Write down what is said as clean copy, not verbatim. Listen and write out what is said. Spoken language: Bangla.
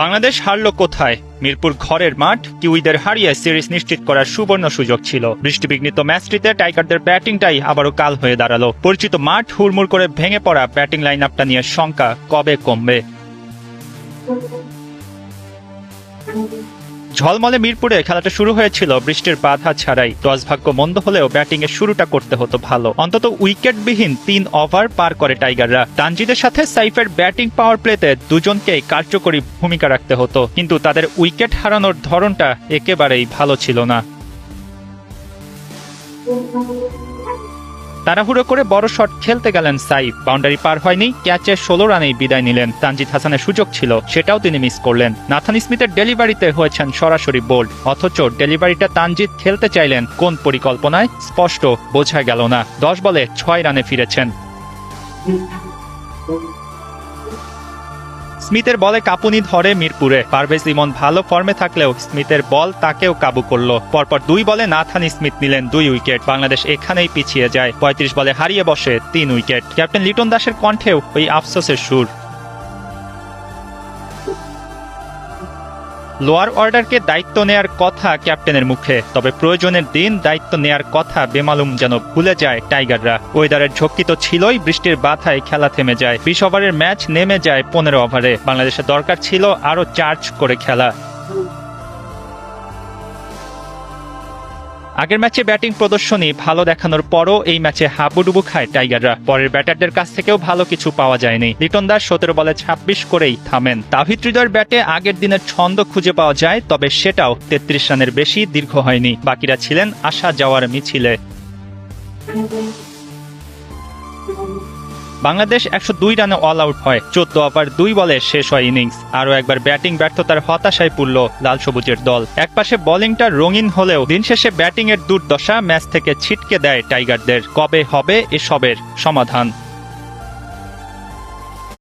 বাংলাদেশ হারলো কোথায়? মিরপুর ঘরের মাঠ, কিউইদের হারিয়ে সিরিজ নিশ্চিত করার সুবর্ণ সুযোগ ছিল। বৃষ্টিবিঘ্নিত ম্যাচটিতে টাইগারদের ব্যাটিংটাই আবারও কাল হয়ে দাঁড়ালো। পরিচিত মাঠ হুড়মুড় করে ভেঙে পড়া ব্যাটিং লাইন আপটা নিয়ে শঙ্কা কবে কমবে। ঝলমলে মিরপুরে খেলাটা শুরু হয়েছিল বৃষ্টির বাধা ছাড়াই। টস ভাগ্য মন্দ হলেও ব্যাটিং এর শুরুটা করতে হতো ভালো। অন্তত উইকেটবিহীন 3 ওভার পার করে টাইগাররা। তানজিদের সাথে সাইফের ব্যাটিং পাওয়ার প্লেতে দুজনকেই কার্যকরী ভূমিকা রাখতে হতো, কিন্তু তাদের উইকেট হারানোর ধরনটা একেবারেই ভালো ছিল না। তাড়াহুড়ো করে বড় শট খেলতে গেলেন সাইফ, বাউন্ডারি পার হয়নি, ক্যাচে 16 রানেই বিদায় নিলেন। তানজিদ হাসানের সুযোগ ছিল, সেটাও তিনি মিস করলেন। নাথান স্মিথের ডেলিভারিতে হয়েছেন সরাসরি বোল্ড, অথচ ডেলিভারিটা তানজিদ খেলতে চাইলেন কোন পরিকল্পনায় স্পষ্ট বোঝা গেল না। 10 বলে 6 রানে ফিরেছেন। স্মিথের বলে কাঁপুনি ধরে মিরপুরে। পারভেজ ইমন ভালো ফর্মে থাকলেও স্মিথের বল তাকেও কাবু করলো। পরপর 2 বলে নাথান স্মিথ নিলেন 2 উইকেট। বাংলাদেশ এখানেই পিছিয়ে যায়। 35 বলে হারিয়ে বসে 3 উইকেট। ক্যাপ্টেন লিটন দাসের কণ্ঠেও ওই আফসোসের সুর। লোয়ার অর্ডারকে দায়িত্ব নেয়ার কথা ক্যাপ্টেনের মুখে, তবে প্রয়োজনের দিন দায়িত্ব নেয়ার কথা বেমালুম যেন ভুলে যায় টাইগাররা। ওয়েদারের ঝক্কি তো ছিলই, বৃষ্টির বাধায় খেলা থেমে যায়। 20 ওভারের ম্যাচ নেমে যায় 15 ওভারে। বাংলাদেশের দরকার ছিল আরও চার্জ করে খেলা। আগের ম্যাচে ব্যাটিং প্রদর্শনী ভালো দেখানোর পরও এই ম্যাচে হাবুডুবু খায় টাইগাররা। পরের ব্যাটারদের কাছ থেকেও ভালো কিছু পাওয়া যায়নি। লিটন দাস 17 বলে 26 করেই থামেন। তাওহিদ হৃদয়ের ব্যাটে আগের দিনের ছন্দ খুঁজে পাওয়া যায়, তবে সেটাও 33 রানের বেশি দীর্ঘ হয়নি। বাকিরা ছিলেন আসা যাওয়ার মিছিলে। বাংলাদেশ 102 রানে অল আউট হয়। 14 ওভার 2 বলে শেষ হয় ইনিংস। আরও একবার ব্যাটিং ব্যর্থতার হতাশায় পড়ল লাল সবুজের দল। একপাশে বোলিংটা রঙিন হলেও দিন শেষে ব্যাটিং এর দুর্দশা ম্যাচ থেকে ছিটকে দেয় টাইগারদের। কবে হবে এসবের সমাধান?